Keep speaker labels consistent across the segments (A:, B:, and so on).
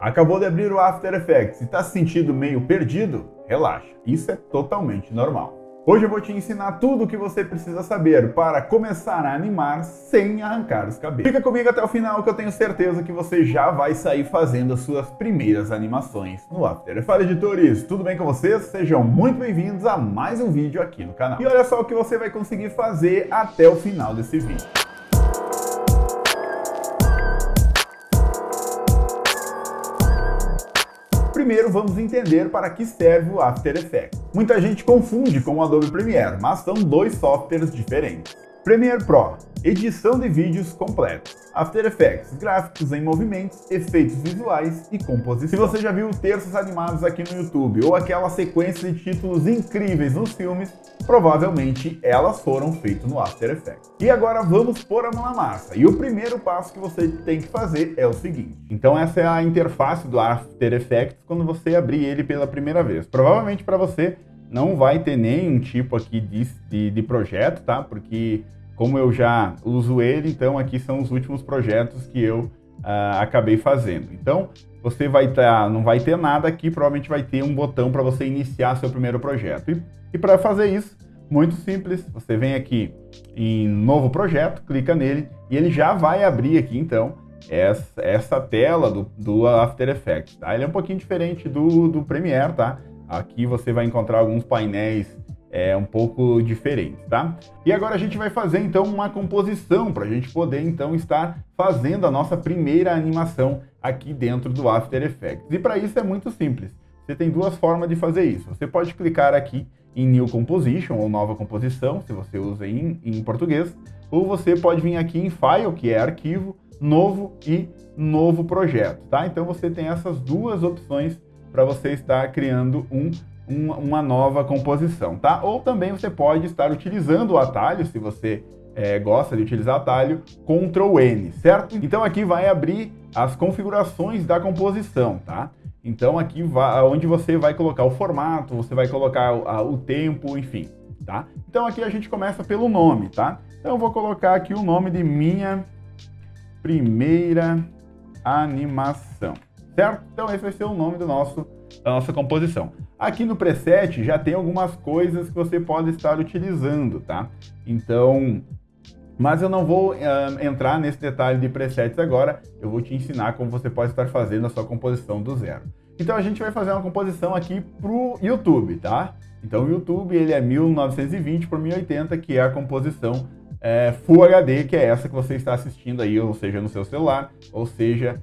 A: Acabou de abrir o After Effects e está se sentindo meio perdido? Relaxa, isso é totalmente normal. Hoje eu vou te ensinar tudo o que você precisa saber para começar a animar sem arrancar os cabelos. Fica comigo até o final que eu tenho certeza que você já vai sair fazendo as suas primeiras animações no After. Fala, editores, tudo bem com vocês? Sejam muito bem-vindos a mais um vídeo aqui no canal. E olha só o que você vai conseguir fazer até o final desse vídeo. Primeiro vamos entender para que serve o After Effects. Muita gente confunde com o Adobe Premiere, mas são dois softwares diferentes. Premiere Pro, edição de vídeos completos. After Effects, gráficos em movimentos, efeitos visuais e composição. Se você já viu terços animados aqui no YouTube ou aquela sequência de títulos incríveis nos filmes, provavelmente elas foram feitas no After Effects. E agora vamos pôr a mão na massa. E o primeiro passo que você tem que fazer é o seguinte. Então essa é a interface do After Effects quando você abrir ele pela primeira vez. Provavelmente para você não vai ter nenhum tipo aqui de projeto, tá? Porque como eu já uso ele, então aqui são os últimos projetos que eu acabei fazendo. Então você não vai ter nada aqui, provavelmente vai ter um botão para você iniciar seu primeiro projeto. E para fazer isso, muito simples, você vem aqui em novo projeto, clica nele e ele já vai abrir aqui então essa tela do After Effects, tá? Ele é um pouquinho diferente do Premiere, tá? Aqui você vai encontrar alguns painéis um pouco diferentes, tá? E agora a gente vai fazer então uma composição para a gente poder então estar fazendo a nossa primeira animação aqui dentro do After Effects. E para isso é muito simples. Você tem duas formas de fazer isso. Você pode clicar aqui em New Composition ou Nova Composição, se você usa em português, ou você pode vir aqui em File, que é Arquivo, Novo e Novo Projeto, tá? Então você tem essas duas opções para você estar criando uma nova composição, tá? Ou também você pode estar utilizando o atalho, se você gosta de utilizar atalho, Ctrl N, certo? Então aqui vai abrir as configurações da composição, tá? Então aqui onde você vai colocar o formato, você vai colocar o tempo, enfim, tá? Então aqui a gente começa pelo nome, tá? Então eu vou colocar aqui o nome de minha primeira animação, certo? Então esse vai ser o nome da nossa composição. Aqui no preset já tem algumas coisas que você pode estar utilizando, tá? Então, mas eu não vou entrar nesse detalhe de presets agora, eu vou te ensinar como você pode estar fazendo a sua composição do zero. Então a gente vai fazer uma composição aqui pro YouTube, tá? Então o YouTube ele é 1920 por 1080, que é a composição Full HD, que é essa que você está assistindo aí, ou seja, no seu celular, ou seja,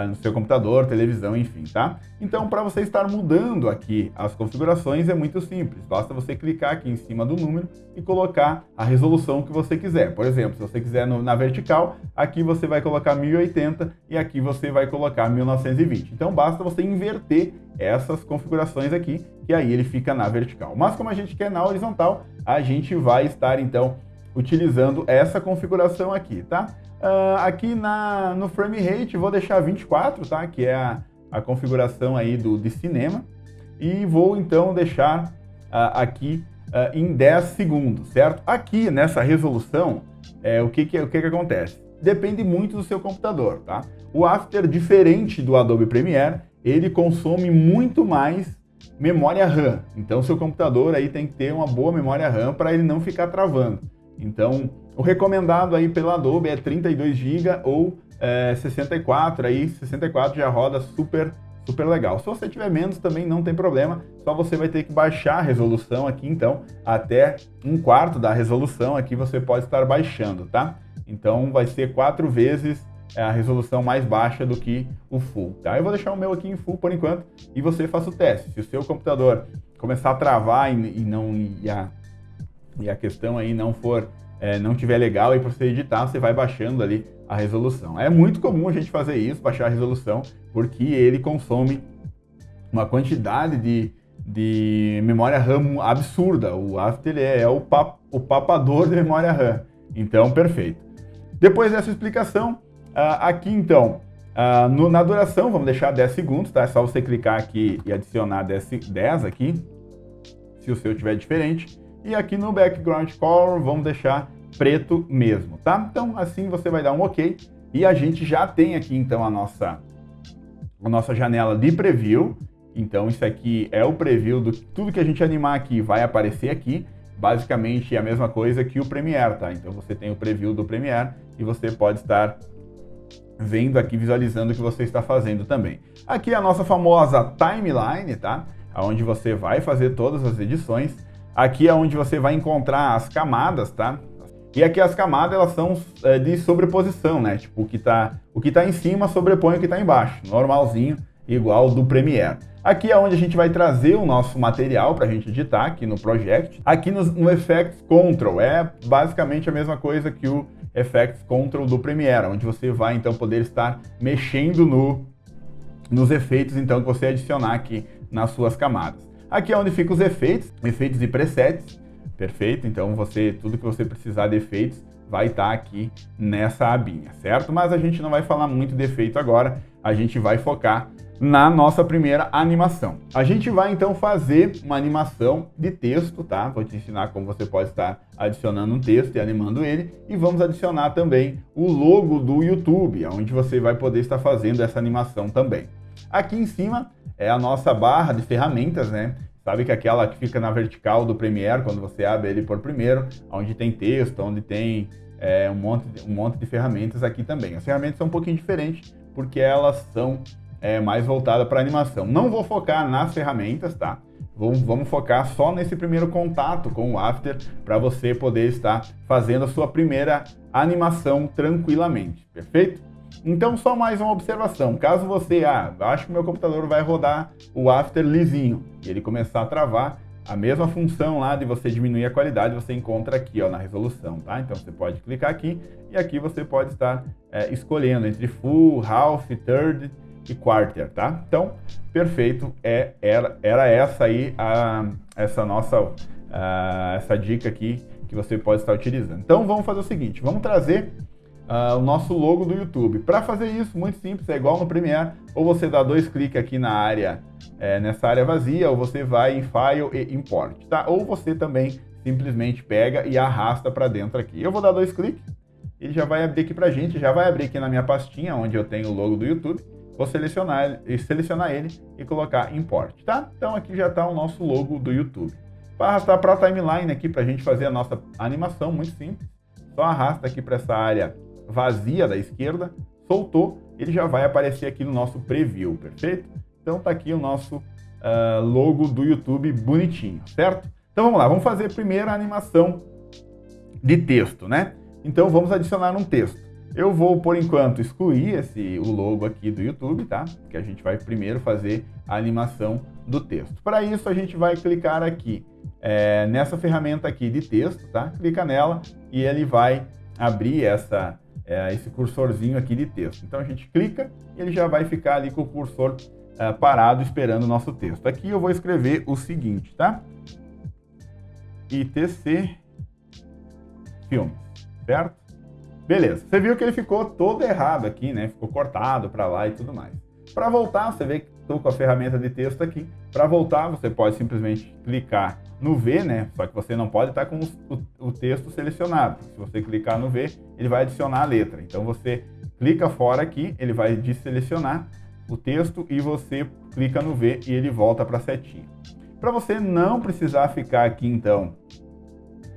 A: no seu computador, televisão, enfim, tá? Então, para você estar mudando aqui as configurações é muito simples. Basta você clicar aqui em cima do número e colocar a resolução que você quiser. Por exemplo, se você quiser na vertical, aqui você vai colocar 1080 e aqui você vai colocar 1920. Então, basta você inverter essas configurações aqui, que aí ele fica na vertical. Mas como a gente quer na horizontal, a gente vai estar, então, utilizando essa configuração aqui, tá? Aqui no frame rate vou deixar 24, tá? Que é a configuração aí de cinema. E vou então deixar aqui em 10 segundos, certo? Aqui nessa resolução, o que acontece? Depende muito do seu computador, tá? O After, diferente do Adobe Premiere, ele consome muito mais memória RAM. Então seu computador aí tem que ter uma boa memória RAM para ele não ficar travando. Então, o recomendado aí pela Adobe é 32 GB ou 64, aí 64 já roda super legal. Se você tiver menos também não tem problema, só você vai ter que baixar a resolução aqui, então, até 1/4 da resolução aqui você pode estar baixando, tá? Então, vai ser 4 vezes a resolução mais baixa do que o Full, tá? Eu vou deixar o meu aqui em Full por enquanto e você faça o teste. Se o seu computador começar a travar e a questão aí não tiver legal e para você editar, você vai baixando ali a resolução. É muito comum a gente fazer isso, baixar a resolução, porque ele consome uma quantidade de memória RAM absurda. O After é o papador de memória RAM. Então, perfeito. Depois dessa explicação, aqui então, na duração, vamos deixar 10 segundos, tá? É só você clicar aqui e adicionar 10 aqui, se o seu tiver diferente. E aqui no Background Color, vamos deixar preto mesmo, tá? Então, assim você vai dar um OK. E a gente já tem aqui, então, a a nossa janela de preview. Então isso aqui é o preview do tudo que a gente animar aqui vai aparecer aqui. Basicamente é a mesma coisa que o Premiere, tá? Então você tem o preview do Premiere e você pode estar vendo aqui, visualizando o que você está fazendo também. Aqui é a nossa famosa timeline, tá? Onde você vai fazer todas as edições. Aqui é onde você vai encontrar as camadas, tá? E aqui as camadas, elas são de sobreposição, né? Tipo, o que tá em cima sobrepõe o que tá embaixo. Normalzinho, igual do Premiere. Aqui é onde a gente vai trazer o nosso material para a gente editar, aqui no Project. Aqui no Effects Control, é basicamente a mesma coisa que o Effects Control do Premiere, onde você vai então poder estar mexendo nos efeitos então que você adicionar aqui nas suas camadas. Aqui é onde ficam os efeitos e presets, perfeito? Então tudo que você precisar de efeitos vai estar aqui nessa abinha, certo? Mas a gente não vai falar muito de efeito agora, a gente vai focar na nossa primeira animação. A gente vai então fazer uma animação de texto, tá? Vou te ensinar como você pode estar adicionando um texto e animando ele, e vamos adicionar também o logo do YouTube, onde você vai poder estar fazendo essa animação também. Aqui em cima é a nossa barra de ferramentas, né? Sabe que aquela que fica na vertical do Premiere, quando você abre ele por primeiro, onde tem texto, onde tem um monte de ferramentas aqui também. As ferramentas são um pouquinho diferentes, porque elas são mais voltadas para animação. Não vou focar nas ferramentas, tá? Vamos focar só nesse primeiro contato com o After, para você poder estar fazendo a sua primeira animação tranquilamente, perfeito? Então, só mais uma observação. Caso você, acho que meu computador vai rodar o After lisinho e ele começar a travar, a mesma função lá de você diminuir a qualidade você encontra aqui, ó, na resolução, tá? Então você pode clicar aqui e aqui você pode estar escolhendo entre Full, Half, Third e Quarter, tá? Então, perfeito, era essa aí essa dica aqui que você pode estar utilizando. Então vamos fazer o seguinte, vamos trazer o nosso logo do YouTube. Para fazer isso, muito simples, é igual no Premiere, ou você dá 2 cliques aqui na área, nessa área vazia, ou você vai em File e Import, tá? Ou você também simplesmente pega e arrasta para dentro aqui. Eu vou dar 2 cliques, ele já vai abrir aqui pra gente, já vai abrir aqui na minha pastinha, onde eu tenho o logo do YouTube. Vou selecionar ele e colocar Import, tá? Então aqui já está o nosso logo do YouTube. Para arrastar para a timeline aqui, para a gente fazer a nossa animação, muito simples. Só arrasta aqui para essa área vazia da esquerda, soltou, ele já vai aparecer aqui no nosso preview, perfeito? Então tá aqui o nosso logo do YouTube bonitinho, certo? Então vamos lá, vamos fazer primeiro a animação de texto, né? Então vamos adicionar um texto. Eu vou, por enquanto, excluir o logo aqui do YouTube, tá? Porque a gente vai primeiro fazer a animação do texto. Para isso, a gente vai clicar aqui nessa ferramenta aqui de texto, tá? Clica nela e ele vai abrir esse cursorzinho aqui de texto. Então a gente clica e ele já vai ficar ali com o cursor parado esperando o nosso texto. Aqui eu vou escrever o seguinte, tá? ITC Filmes, certo? Beleza, você viu que ele ficou todo errado aqui, né? Ficou cortado para lá e tudo mais. Para voltar, você vê que estou com a ferramenta de texto aqui. Para voltar, você pode simplesmente clicar no V, né? Só que você não pode estar com o texto selecionado. Se você clicar no V, ele vai adicionar a letra. Então você clica fora aqui, ele vai desselecionar o texto e você clica no V e ele volta para a setinha. Para você não precisar ficar aqui, então,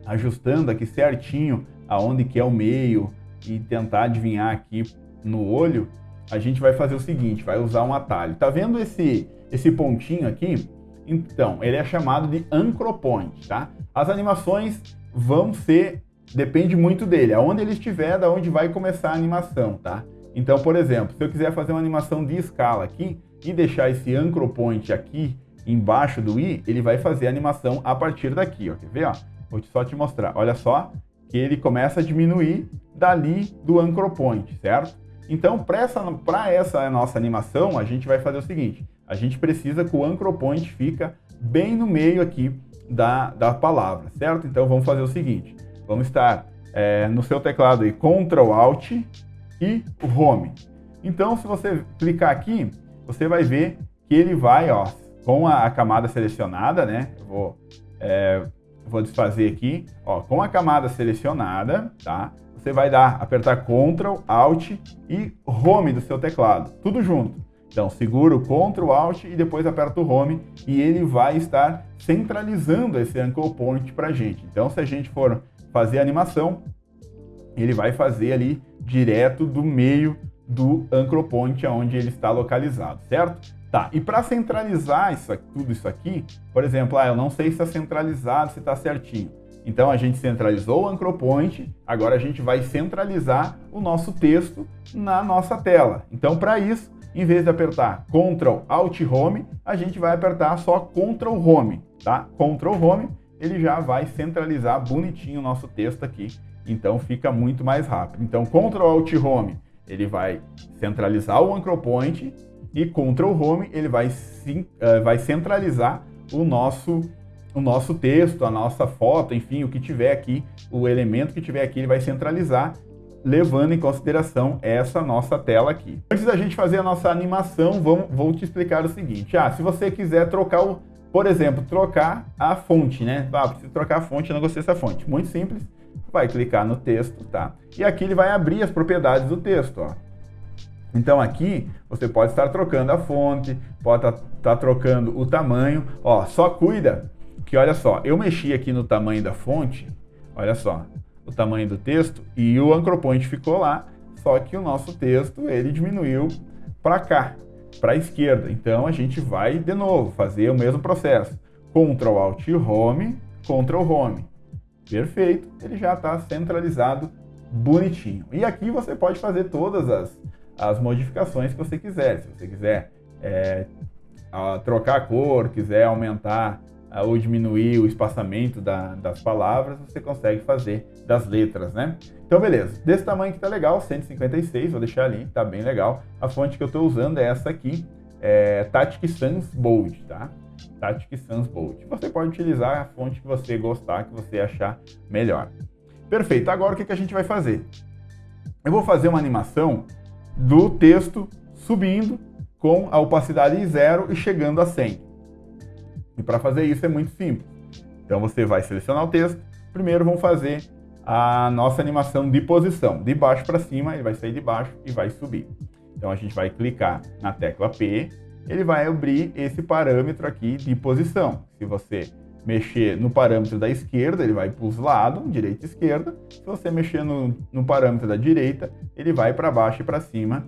A: ajustando aqui certinho aonde que é o meio e tentar adivinhar aqui no olho, a gente vai fazer o seguinte, vai usar um atalho. Tá vendo esse pontinho aqui? Então, ele é chamado de Anchor Point, tá? As animações vão ser, depende muito dele, aonde ele estiver, da onde vai começar a animação, tá? Então, por exemplo, se eu quiser fazer uma animação de escala aqui e deixar esse Anchor Point aqui embaixo do i, ele vai fazer a animação a partir daqui, ó. Quer ver, ó? Vou só te mostrar. Olha só que ele começa a diminuir dali do Anchor Point, certo? Então, para essa nossa animação, a gente vai fazer o seguinte. A gente precisa que o Anchor Point fica bem no meio aqui da palavra, certo? Então, vamos fazer o seguinte. Vamos estar no seu teclado aí, Ctrl Alt e Home. Então, se você clicar aqui, você vai ver que ele vai, ó, com a camada selecionada, né? Eu vou desfazer aqui, ó, com a camada selecionada, tá? Você vai apertar Ctrl, Alt e Home do seu teclado, tudo junto. Então, segura o Ctrl Alt e depois aperta o Home e ele vai estar centralizando esse Anchor Point para a gente. Então, se a gente for fazer a animação, ele vai fazer ali direto do meio do Anchor Point onde ele está localizado, certo? Tá, e para centralizar tudo isso aqui, por exemplo, eu não sei se está centralizado, se está certinho. Então a gente centralizou o Anchor Point, agora a gente vai centralizar o nosso texto na nossa tela. Então para isso, em vez de apertar Ctrl Alt Home, a gente vai apertar só Ctrl Home, tá? Ctrl Home, ele já vai centralizar bonitinho o nosso texto aqui, então fica muito mais rápido. Então Ctrl Alt Home, ele vai centralizar o Anchor Point e Ctrl Home, ele vai centralizar o nosso texto, a nossa foto, enfim, o que tiver aqui, o elemento que tiver aqui, ele vai centralizar, levando em consideração essa nossa tela aqui. Antes da gente fazer a nossa animação, vou te explicar o seguinte. Se você quiser trocar, por exemplo, trocar a fonte, né? Preciso trocar a fonte, eu não gostei dessa fonte. Muito simples, vai clicar no texto, tá? E aqui ele vai abrir as propriedades do texto, ó. Então aqui você pode estar trocando a fonte, pode estar trocando o tamanho, ó, só cuida que, olha só, eu mexi aqui no tamanho da fonte, olha só, o tamanho do texto e o Anchor Point ficou lá, só que o nosso texto, ele diminuiu para cá, para a esquerda. Então a gente vai de novo fazer o mesmo processo, Ctrl Alt Home, Ctrl Home, perfeito, ele já está centralizado bonitinho. E aqui você pode fazer todas as modificações que você quiser. Se você quiser trocar a cor, quiser aumentar ou diminuir o espaçamento das palavras, você consegue fazer das letras, né? Então, beleza. Desse tamanho que tá legal, 156, vou deixar ali, tá bem legal. A fonte que eu estou usando é essa aqui, Tactic Sans Bold, tá? Tactic Sans Bold. Você pode utilizar a fonte que você gostar, que você achar melhor. Perfeito. Agora, o que a gente vai fazer? Eu vou fazer uma animação do texto subindo com a opacidade 0 e chegando a 100. E para fazer isso é muito simples. Então você vai selecionar o texto. Primeiro vamos fazer a nossa animação de posição. De baixo para cima, ele vai sair de baixo e vai subir. Então a gente vai clicar na tecla P. Ele vai abrir esse parâmetro aqui de posição. Se você mexer no parâmetro da esquerda, ele vai para os lados, direita e esquerda. Se você mexer no parâmetro da direita, ele vai para baixo e para cima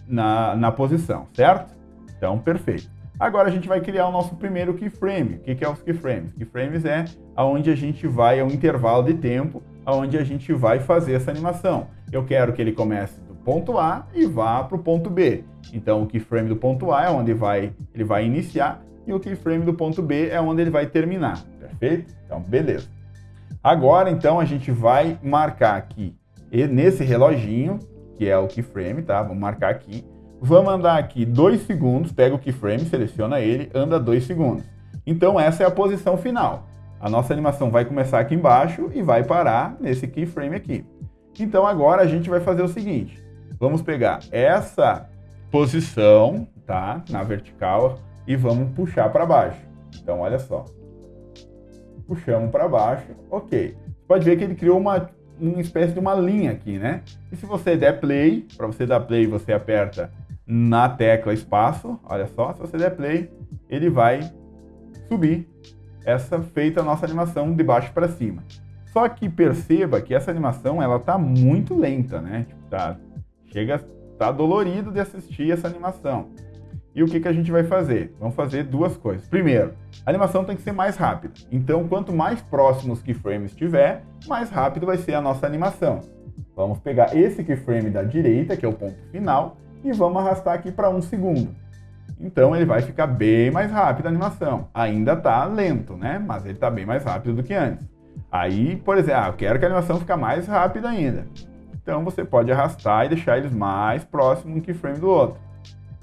A: na posição, certo? Então, perfeito. Agora a gente vai criar o nosso primeiro keyframe. O que é os keyframes? Keyframes é onde a gente vai, é um intervalo de tempo, onde a gente vai fazer essa animação. Eu quero que ele comece do ponto A e vá para o ponto B. Então, o keyframe do ponto A é onde ele vai iniciar, e o keyframe do ponto B é onde ele vai terminar, perfeito? Então, beleza. Agora, então, a gente vai marcar aqui, nesse reloginho, que é o keyframe, tá? Vamos marcar aqui. Vamos andar aqui 2 segundos, pega o keyframe, seleciona ele, anda 2 segundos. Então, essa é a posição final. A nossa animação vai começar aqui embaixo e vai parar nesse keyframe aqui. Então, agora a gente vai fazer o seguinte. Vamos pegar essa posição, tá? Na vertical, e vamos puxar para baixo. Então, olha só. Puxamos para baixo, ok. Você pode ver que ele criou uma espécie de uma linha aqui, né? E se você der play, para você dar play, você aperta na tecla espaço, olha só, se você der play, ele vai subir feita a nossa animação de baixo para cima. Só que perceba que essa animação, ela tá muito lenta, né? Tá dolorido de assistir essa animação. E o que a gente vai fazer? Vamos fazer duas coisas. Primeiro, a animação tem que ser mais rápida. Então, quanto mais próximo os keyframes estiver, mais rápido vai ser a nossa animação. Vamos pegar esse keyframe da direita, que é o ponto final, e vamos arrastar aqui para 1 segundo. Então, ele vai ficar bem mais rápido a animação. Ainda está lento, né? Mas ele está bem mais rápido do que antes. Aí, por exemplo, eu quero que a animação fique mais rápida ainda. Então, você pode arrastar e deixar eles mais próximos um keyframe do outro.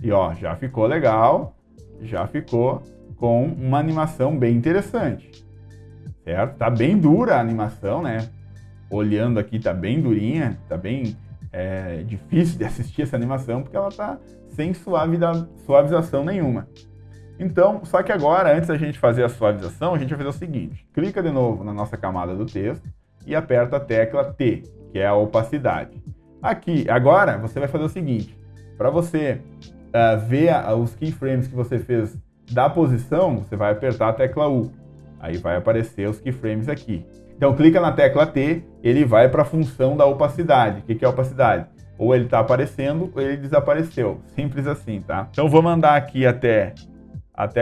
A: E ó, já ficou legal, já ficou com uma animação bem interessante, certo? Tá bem dura a animação, né? Olhando aqui, tá bem durinha, tá bem difícil de assistir essa animação, porque ela tá sem suavização nenhuma. Então, só que agora, antes da gente fazer a suavização, a gente vai fazer o seguinte. Clica de novo na nossa camada do texto e aperta a tecla T, que é a opacidade. Aqui, agora, você vai fazer o seguinte. Para você ver os keyframes que você fez da posição, você vai apertar a tecla U. Aí vai aparecer os keyframes aqui. Então clica na tecla T, ele vai para a função da opacidade. O que é a opacidade? Ou ele está aparecendo ou ele desapareceu. Simples assim, tá? Então vou mandar aqui até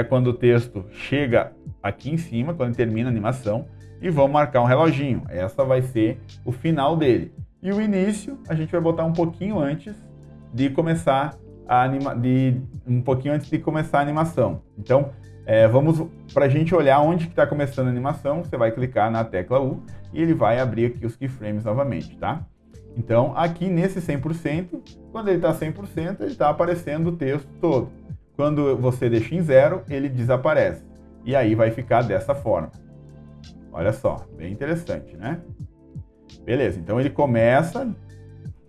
A: quando o texto chega aqui em cima, quando termina a animação, e vamos marcar um reloginho. Essa vai ser o final dele. E o início a gente vai botar um pouquinho antes de começar um pouquinho antes de começar a animação. Então, vamos para a gente olhar onde que está começando a animação, você vai clicar na tecla U e ele vai abrir aqui os keyframes novamente, tá? Então, aqui nesse 100%, quando ele está 100%, ele está aparecendo o texto todo. Quando você deixa em 0, ele desaparece. E aí vai ficar dessa forma. Olha só, bem interessante, né? Beleza, então ele começa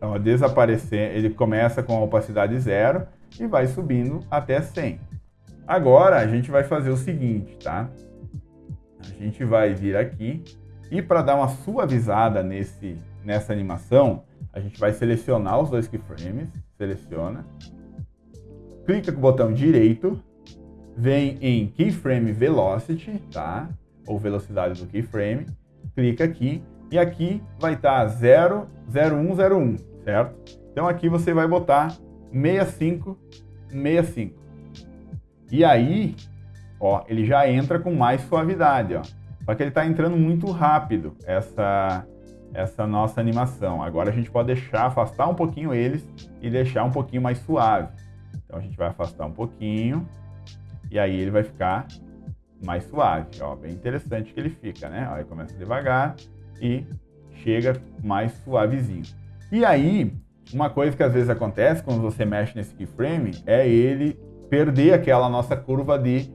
A: a desaparecer, ele começa com a opacidade 0 e vai subindo até 100. Agora a gente vai fazer o seguinte, tá? A gente vai vir aqui e para dar uma suavizada nessa animação, a gente vai selecionar os dois keyframes, seleciona, clica com o botão direito, vem em Keyframe Velocity, tá? Ou velocidade do keyframe, clica aqui e aqui vai estar 0, 0101, certo? Então aqui você vai botar 65, 65. E aí, ó, ele já entra com mais suavidade, ó. Só que ele está entrando muito rápido, essa nossa animação. Agora a gente pode afastar um pouquinho eles e deixar um pouquinho mais suave. Então a gente vai afastar um pouquinho e aí ele vai ficar mais suave, ó, bem interessante que ele fica, né? Ó, ele começa devagar e chega mais suavezinho. E aí, uma coisa que às vezes acontece quando você mexe nesse keyframe é ele perder aquela nossa curva de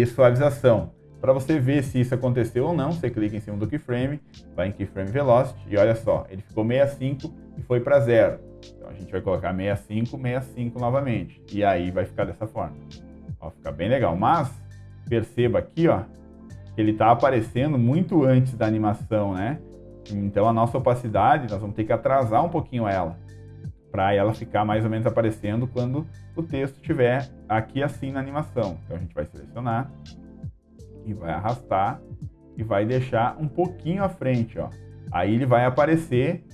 A: suavização. Para você ver se isso aconteceu ou não, você clica em cima do keyframe, vai em Keyframe Velocity e olha só, ele ficou 65 e foi para 0. Então a gente vai colocar 65, 65 novamente. E aí vai ficar dessa forma. Ó, fica bem legal. Mas perceba aqui, ó, que ele está aparecendo muito antes da animação, né? Então a nossa opacidade, nós vamos ter que atrasar um pouquinho ela, para ela ficar mais ou menos aparecendo quando o texto estiver aqui assim na animação. Então a gente vai selecionar e vai arrastar e vai deixar um pouquinho à frente, ó. Aí ele vai aparecer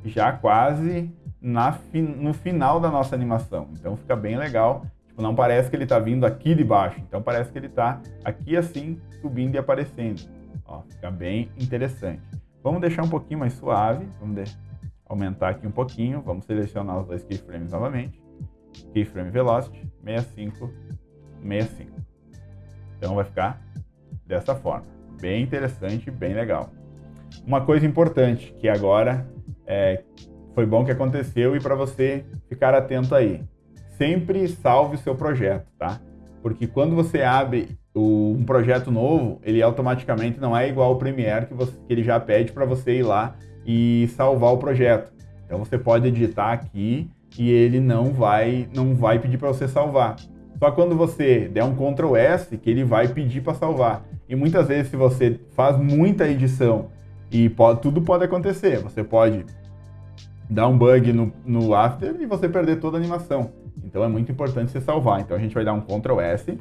A: já quase no final da nossa animação. Então fica bem legal. Tipo, não parece que ele está vindo aqui de baixo. Então parece que ele está aqui assim, subindo e aparecendo. Ó, fica bem interessante. Vamos deixar um pouquinho mais suave. Vamos aumentar aqui um pouquinho. Vamos selecionar os dois keyframes novamente. Keyframe Velocity, 65, 65. Então vai ficar dessa forma. Bem interessante, bem legal. Uma coisa importante que agora foi bom que aconteceu e para você ficar atento aí. Sempre salve o seu projeto, tá? Porque quando você abre um projeto novo, ele automaticamente não é igual ao Premiere que ele já pede para você ir lá e salvar o projeto. Então você pode editar aqui e ele não vai pedir para você salvar. Só quando você der um Ctrl S que ele vai pedir para salvar. E muitas vezes se você faz muita edição e tudo pode acontecer. Você pode dar um bug no After e você perder toda a animação. Então é muito importante você salvar. Então a gente vai dar um Ctrl S.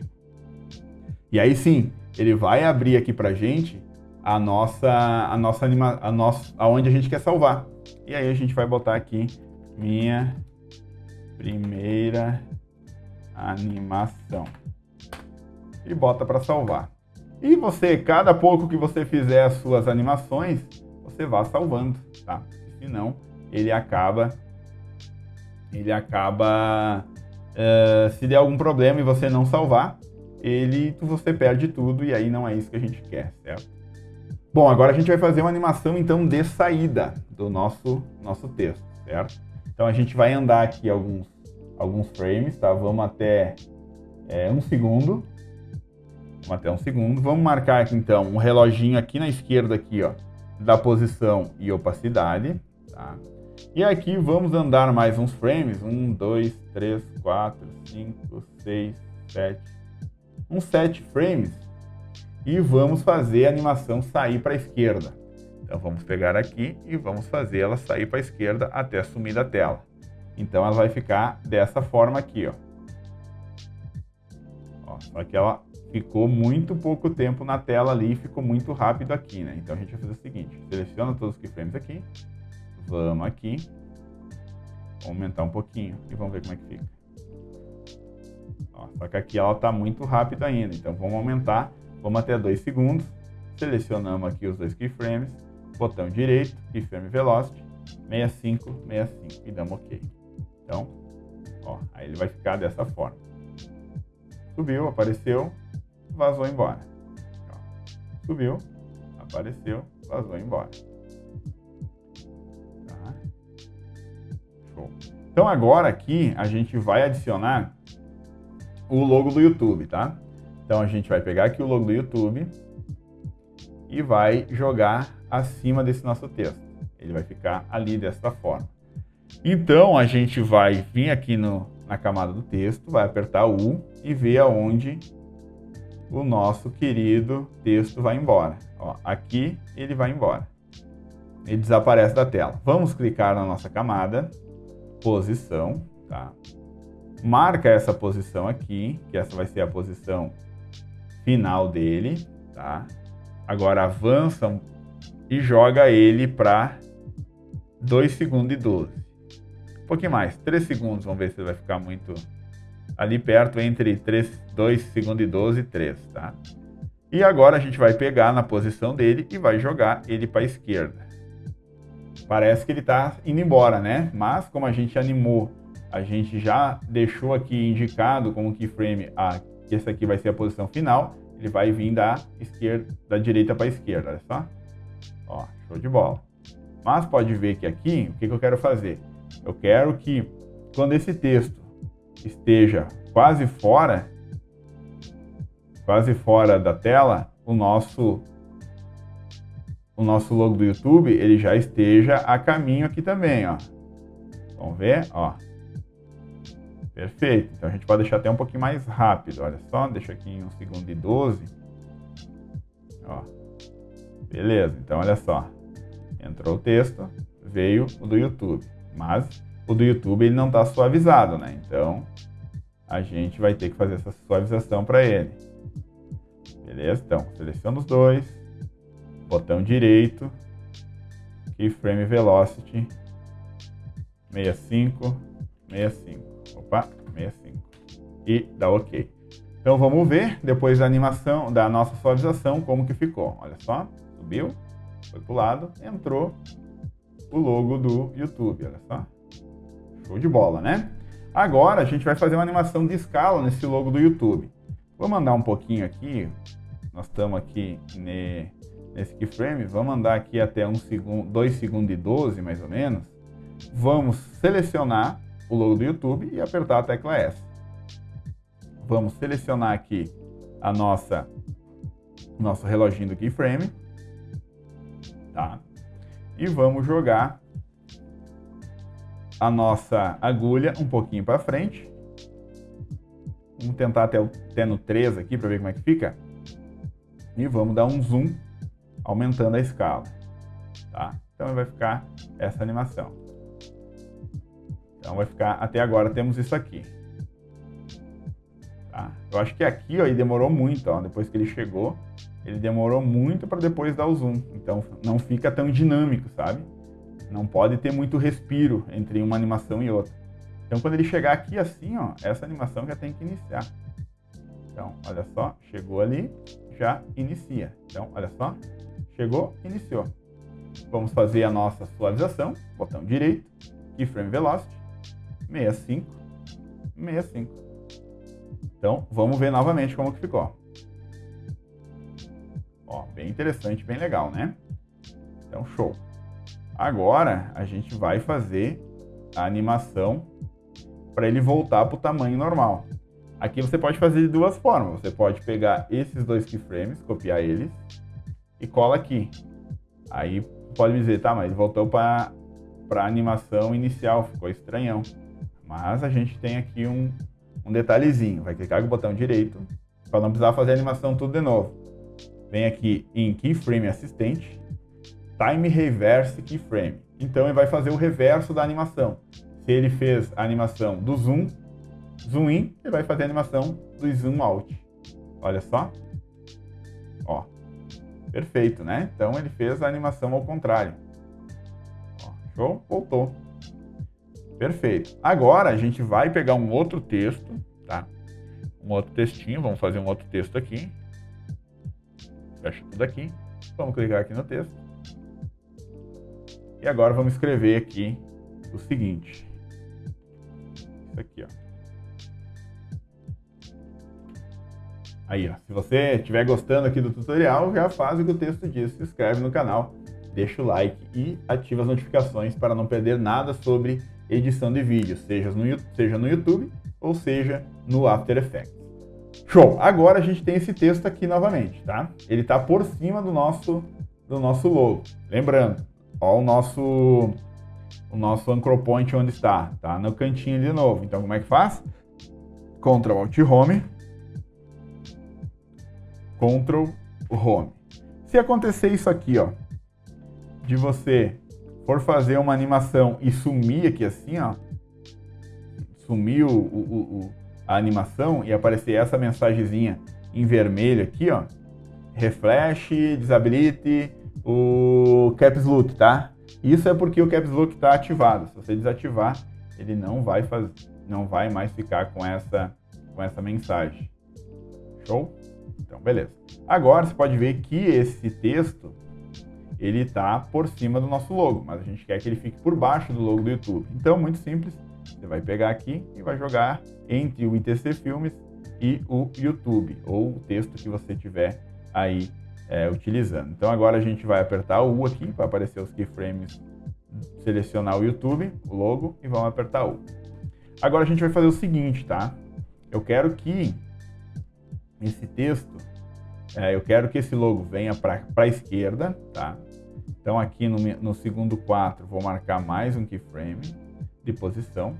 A: E aí sim, ele vai abrir aqui pra gente aonde a gente quer salvar. E aí a gente vai botar aqui minha primeira animação. E bota para salvar. E você, cada pouco que você fizer as suas animações, você vai salvando, tá? Senão ele acaba se der algum problema e você não salvar, você perde tudo e aí não é isso que a gente quer, certo? Bom, agora a gente vai fazer uma animação então de saída do nosso texto, certo? Então a gente vai andar aqui alguns frames, tá? Vamos até 1 segundo. Vamos até 1 segundo. Vamos marcar aqui então um reloginho aqui na esquerda aqui, ó, da posição e opacidade, tá? E aqui vamos andar mais uns frames, 1, 2, 3, 4, 5, 6, 7, uns 7 frames, e vamos fazer a animação sair para a esquerda. Então vamos pegar aqui e vamos fazer ela sair para a esquerda até sumir da tela. Então ela vai ficar dessa forma aqui, ó. Só que ela ficou muito pouco tempo na tela ali e ficou muito rápido aqui, né? Então a gente vai fazer o seguinte, seleciona todos os keyframes aqui, vamos aqui, vamos aumentar um pouquinho e vamos ver como é que fica. Só que aqui ela está muito rápido ainda, então vamos aumentar, vamos até 2 segundos, selecionamos aqui os dois keyframes, botão direito, keyframe velocity, 65, 65 e damos OK. Então, aí ele vai ficar dessa forma. Subiu, apareceu, vazou embora. Subiu, apareceu, vazou embora. Tá? Show. Então agora aqui a gente vai adicionar o logo do YouTube, tá? Então a gente vai pegar aqui o logo do YouTube e vai jogar acima desse nosso texto. Ele vai ficar ali dessa forma. Então a gente vai vir aqui na camada do texto, vai apertar U e ver aonde o nosso querido texto vai embora. Aqui ele vai embora. Ele desaparece da tela. Vamos clicar na nossa camada, posição, tá? Marca essa posição aqui, que essa vai ser a posição final dele, tá? Agora avança e joga ele para 2 segundos e 12. Um pouquinho mais, 3 segundos, vamos ver se ele vai ficar muito ali perto, entre 2 segundos e 12 e 3, tá? E agora a gente vai pegar na posição dele e vai jogar ele para a esquerda. Parece que ele está indo embora, né? Mas como a gente animou, a gente já deixou aqui indicado como keyframe que essa aqui vai ser a posição final, ele vai vir da direita para a esquerda, olha só. Show de bola. Mas pode ver que aqui, o que eu quero fazer? Eu quero que quando esse texto esteja quase fora da tela, o nosso logo do YouTube, ele já esteja a caminho aqui também, ó. Vamos ver, ó. Perfeito. Então a gente pode deixar até um pouquinho mais rápido, olha só, deixa aqui em 1 segundo e 12. Ó. Beleza, então olha só. Entrou o texto, veio o do YouTube, mas o do YouTube ele não está suavizado, né? Então a gente vai ter que fazer essa suavização para ele. Beleza? Então, seleciona os dois, botão direito, keyframe velocity, 65, 65. Opa, 65. E dá OK. Então vamos ver, depois da animação, da nossa suavização, como que ficou. Olha só, subiu, foi pro lado, entrou o logo do YouTube, olha só. Show de bola, né? Agora a gente vai fazer uma animação de escala nesse logo do YouTube. Vou mandar um pouquinho aqui, nós estamos aqui nesse keyframe, vamos andar aqui até 2 segundos e 12, mais ou menos. Vamos selecionar o logo do YouTube e apertar a tecla S. Vamos selecionar aqui nosso reloginho do keyframe, tá? E vamos jogar a nossa agulha um pouquinho para frente. Vamos tentar até no 3 aqui para ver como é que fica. E vamos dar um zoom aumentando a escala, tá? Então vai ficar essa animação. Então vai ficar, até agora temos isso aqui. Tá? Eu acho que aqui, ó, ele demorou muito, ó, depois que ele chegou, ele demorou muito para depois dar o zoom. Então não fica tão dinâmico, sabe? Não pode ter muito respiro entre uma animação e outra. Então quando ele chegar aqui assim, ó, essa animação já tem que iniciar. Então, olha só, chegou ali, já inicia. Então, olha só, chegou, iniciou. Vamos fazer a nossa suavização, botão direito, keyframe velocity, 65, 65. Então, vamos ver novamente como que ficou. Ó, bem interessante, bem legal, né? Então, show. Agora, a gente vai fazer a animação para ele voltar para o tamanho normal. Aqui você pode fazer de duas formas. Você pode pegar esses dois keyframes, copiar eles e cola aqui. Aí pode me dizer, tá, mas ele voltou para a animação inicial, ficou estranhão. Mas a gente tem aqui um detalhezinho. Vai clicar com o botão direito para não precisar fazer a animação tudo de novo. Vem aqui em Keyframe Assistente, Time Reverse Keyframe. Então ele vai fazer o reverso da animação. Se ele fez a animação do zoom in, ele vai fazer a animação do zoom out. Olha só. Ó. Perfeito, né? Então ele fez a animação ao contrário. Ó, show? Voltou. Perfeito. Agora a gente vai pegar um outro texto, tá? Um outro textinho. Vamos fazer um outro texto aqui. Fecha tudo aqui. Vamos clicar aqui no texto. E agora vamos escrever aqui o seguinte. Isso aqui, ó. Aí, ó. Se você estiver gostando aqui do tutorial, já faz o que o texto diz. Se inscreve no canal, deixa o like e ativa as notificações para não perder nada sobre edição de vídeo, seja no YouTube ou seja no After Effects. Show! Agora a gente tem esse texto aqui novamente, tá? Ele está por cima do nosso logo. Lembrando, ó, o nosso anchor point onde está, tá? No cantinho de novo. Então como é que faz? Ctrl Alt Home. Ctrl Home. Se acontecer isso aqui, ó, de você for fazer uma animação e sumir aqui assim, ó, sumir a animação e aparecer essa mensagenzinha em vermelho aqui, ó, refresh, desabilite o Caps Lock, tá? Isso é porque o Caps Lock está ativado. Se você desativar, ele não vai mais ficar com essa mensagem. Show? Então, beleza. Agora você pode ver que esse texto ele está por cima do nosso logo, mas a gente quer que ele fique por baixo do logo do YouTube. Então, muito simples. Você vai pegar aqui e vai jogar entre o ITC Filmes e o YouTube, ou o texto que você tiver aí utilizando. Então agora a gente vai apertar o U aqui para aparecer os keyframes, selecionar o YouTube, o logo, e vamos apertar U. Agora a gente vai fazer o seguinte, tá? Eu quero que esse texto, eu quero que esse logo venha para a esquerda, tá? Então aqui no segundo 4 vou marcar mais um keyframe de posição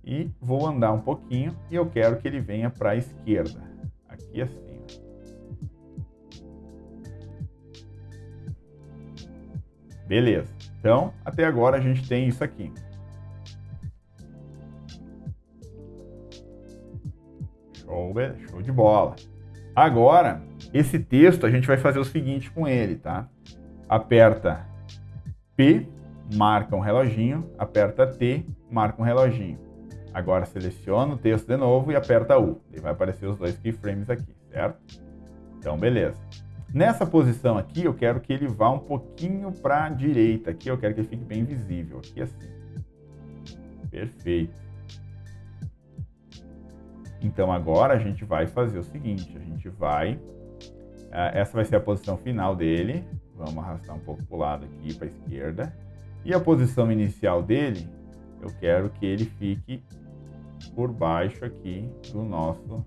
A: e vou andar um pouquinho e eu quero que ele venha para a esquerda, aqui assim. Beleza. Então, até agora a gente tem isso aqui. Show de bola. Agora, esse texto a gente vai fazer o seguinte com ele, tá? Aperta P, marca um reloginho, aperta T, marca um reloginho. Agora seleciona o texto de novo e aperta U. E vai aparecer os dois keyframes aqui, certo? Então, beleza. Nessa posição aqui, eu quero que ele vá um pouquinho para a direita. Aqui eu quero que ele fique bem visível. Aqui assim. Perfeito. Então agora a gente vai fazer o seguinte. A gente vai... essa vai ser a posição final dele. Vamos arrastar um pouco para o lado aqui, para a esquerda. E a posição inicial dele, eu quero que ele fique por baixo aqui do nosso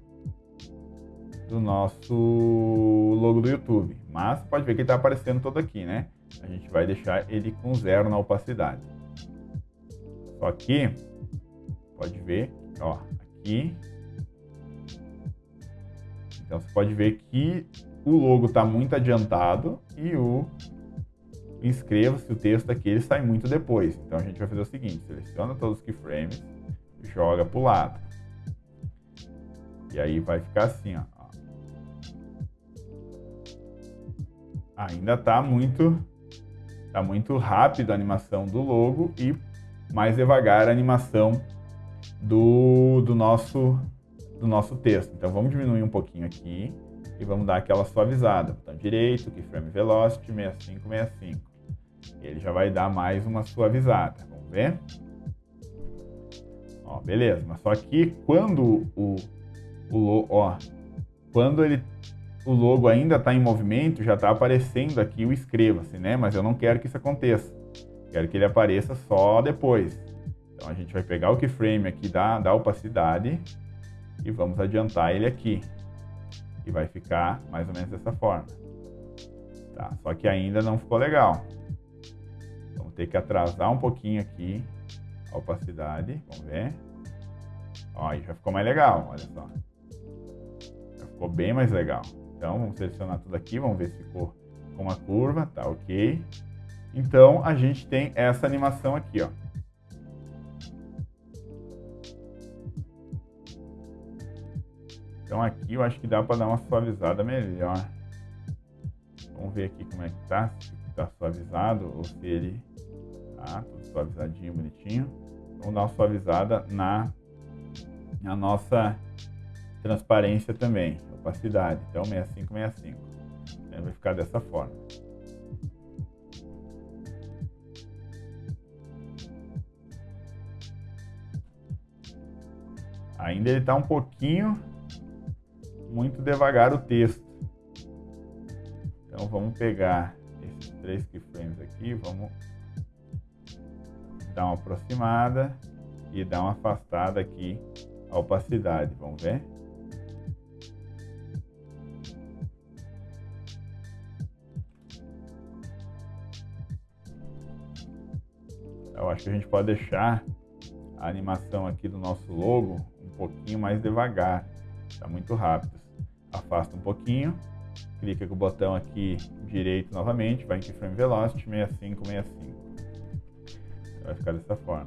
A: logo do YouTube. Mas pode ver que ele está aparecendo todo aqui, né? A gente vai deixar ele com 0 na opacidade. Só que, pode ver, ó, aqui. Então você pode ver que o logo está muito adiantado e o inscreva-se, o texto aqui, ele sai muito depois. Então a gente vai fazer o seguinte, seleciona todos os keyframes, joga para o lado. E aí vai ficar assim, ó. Ainda está muito rápido a animação do logo e mais devagar a animação do nosso texto. Então vamos diminuir um pouquinho aqui e vamos dar aquela suavizada. Botão direito, keyframe velocity, 65, 65. Ele já vai dar mais uma suavizada. Vamos ver? Ó, beleza. Mas só que quando o logo ainda está em movimento, já está aparecendo aqui o inscreva-se, né? Mas eu não quero que isso aconteça. Quero que ele apareça só depois. Então a gente vai pegar o keyframe aqui da opacidade e vamos adiantar ele aqui. E vai ficar mais ou menos dessa forma. Tá? Só que ainda não ficou legal. Vamos ter que atrasar um pouquinho aqui a opacidade. Vamos ver. Ó, aí já ficou mais legal, olha só. Já ficou bem mais legal. Então, vamos selecionar tudo aqui, vamos ver se ficou com uma curva, tá ok. Então, a gente tem essa animação aqui, ó. Então aqui eu acho que dá para dar uma suavizada melhor. Vamos ver aqui como é que tá, se tá suavizado ou se ele tá tudo suavizadinho, bonitinho. Vamos dar uma suavizada na nossa transparência também, opacidade. Então 65, 65. Então, vai ficar dessa forma. Ainda ele tá um pouquinho muito devagar o texto. Então vamos pegar esses 3 keyframes aqui, vamos dar uma aproximada e dar uma afastada aqui a opacidade. Vamos ver? Eu acho que a gente pode deixar a animação aqui do nosso logo um pouquinho mais devagar. Está muito rápido. Afasta um pouquinho, clica com o botão aqui direito novamente, vai em Keyframe Velocity 65, 65. Vai ficar dessa forma.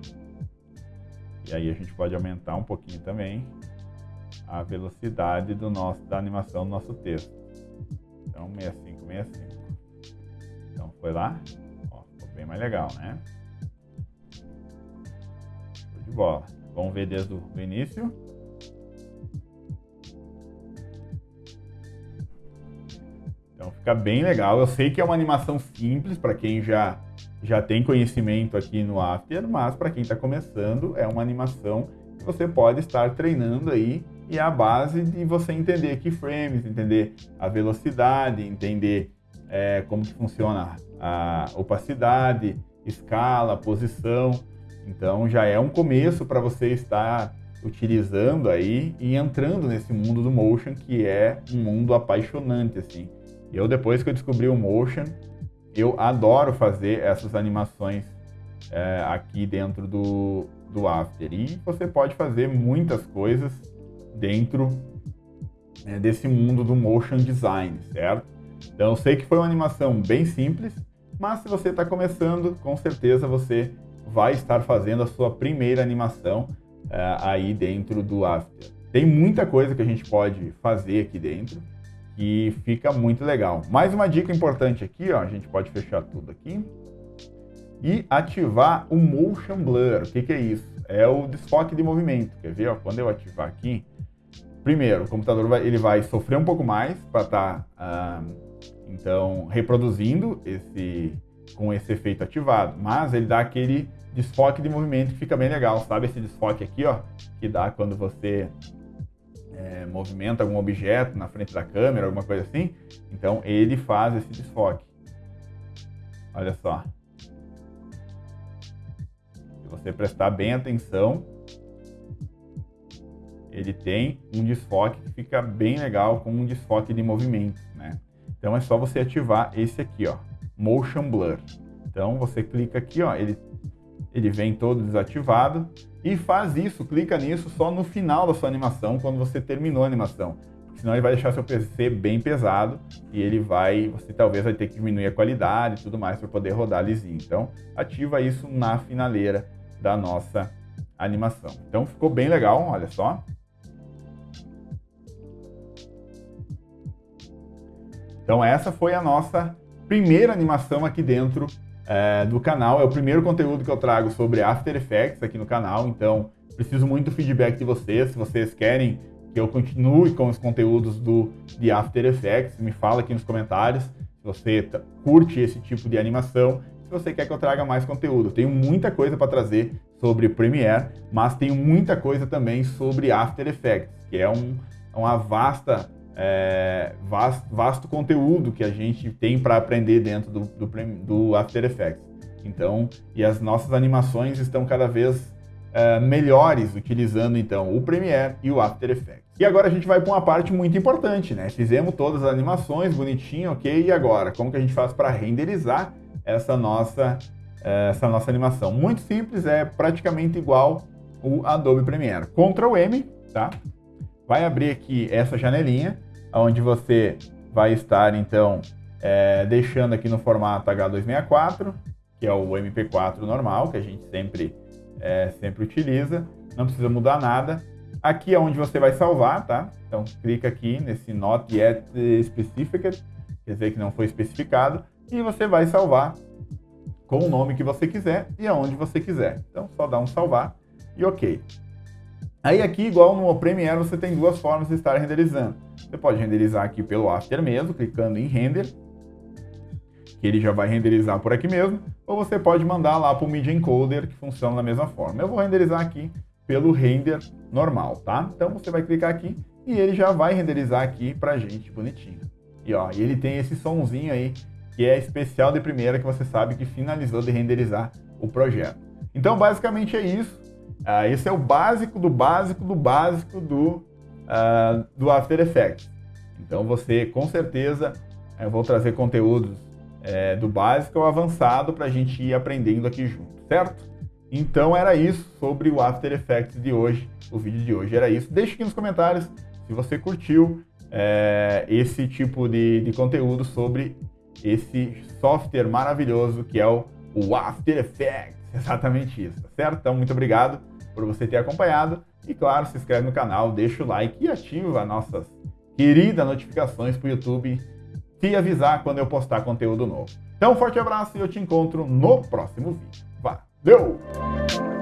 A: E aí a gente pode aumentar um pouquinho também a velocidade da animação do nosso texto. Então 65, 65. Então foi lá, ó, ficou bem mais legal, né? Show de bola. Vamos ver desde o início. Então fica bem legal. Eu sei que é uma animação simples para quem já tem conhecimento aqui no After, mas para quem está começando é uma animação que você pode estar treinando aí, e é a base de você entender keyframes, entender a velocidade, entender como que funciona a opacidade, escala, posição. Então já é um começo para você estar utilizando aí e entrando nesse mundo do motion, que é um mundo apaixonante, assim. Eu, depois que eu descobri o motion, eu adoro fazer essas animações aqui dentro do After. E você pode fazer muitas coisas dentro desse mundo do motion design, certo? Então eu sei que foi uma animação bem simples, mas se você está começando, com certeza você vai estar fazendo a sua primeira animação aí dentro do After. Tem muita coisa que a gente pode fazer aqui dentro e fica muito legal. Mais uma dica importante aqui, ó, a gente pode fechar tudo aqui e ativar o Motion Blur. O que é isso? É o desfoque de movimento. Quer ver? Ó, quando eu ativar aqui, primeiro, o computador ele vai sofrer um pouco mais para estar então reproduzindo com esse efeito ativado, mas ele dá aquele desfoque de movimento que fica bem legal, sabe? Esse desfoque aqui, ó, que dá quando você movimenta algum objeto na frente da câmera, alguma coisa assim. Então ele faz esse desfoque. Olha só. Se você prestar bem atenção, ele tem um desfoque que fica bem legal, com um desfoque de movimento, né? Então é só você ativar esse aqui, ó, Motion Blur. Então você clica aqui, ó, ele vem todo desativado, e faz isso, clica nisso só no final da sua animação, quando você terminou a animação. Porque senão ele vai deixar seu PC bem pesado e você talvez vai ter que diminuir a qualidade e tudo mais para poder rodar lisinho. Então ativa isso na finaleira da nossa animação. Então ficou bem legal, olha só. Então essa foi a nossa primeira animação aqui dentro do canal. É o primeiro conteúdo que eu trago sobre After Effects aqui no canal, então preciso muito do feedback de vocês. Se vocês querem que eu continue com os conteúdos de After Effects, me fala aqui nos comentários se você curte esse tipo de animação, se você quer que eu traga mais conteúdo. Eu tenho muita coisa para trazer sobre Premiere, mas tenho muita coisa também sobre After Effects, que é uma vasto conteúdo que a gente tem para aprender dentro do After Effects. Então, e as nossas animações estão cada vez melhores utilizando então o Premiere e o After Effects. E agora a gente vai para uma parte muito importante, né? Fizemos todas as animações bonitinho, ok? E agora, como que a gente faz para renderizar essa nossa animação? Muito simples, é praticamente igual o Adobe Premiere. Ctrl M, tá? Vai abrir aqui essa janelinha, onde você vai estar, então, deixando aqui no formato H264, que é o MP4 normal, que a gente sempre utiliza. Não precisa mudar nada. Aqui é onde você vai salvar, tá? Então clica aqui nesse Not Yet Specified, quer dizer que não foi especificado, e você vai salvar com o nome que você quiser e aonde você quiser. Então só dá um salvar e ok. Aí aqui, igual no Premiere, você tem duas formas de estar renderizando. Você pode renderizar aqui pelo After mesmo, clicando em Render, que ele já vai renderizar por aqui mesmo, ou você pode mandar lá para o Media Encoder, que funciona da mesma forma. Eu vou renderizar aqui pelo Render normal, tá? Então você vai clicar aqui e ele já vai renderizar aqui pra gente bonitinho. E ó, ele tem esse sonzinho aí, que é especial de primeira, que você sabe que finalizou de renderizar o projeto. Então basicamente é isso. Esse é o básico do básico do básico do After Effects. Então você, com certeza, eu vou trazer conteúdos do básico ao avançado para a gente ir aprendendo aqui junto, certo? Então era isso sobre o After Effects de hoje, o vídeo de hoje era isso. Deixe aqui nos comentários se você curtiu esse tipo de conteúdo sobre esse software maravilhoso que é o After Effects, exatamente isso, tá certo? Então muito obrigado por você ter acompanhado e claro, se inscreve no canal, deixa o like e ativa as nossas queridas notificações para o YouTube te avisar quando eu postar conteúdo novo. Então um forte abraço e eu te encontro no próximo vídeo. Valeu!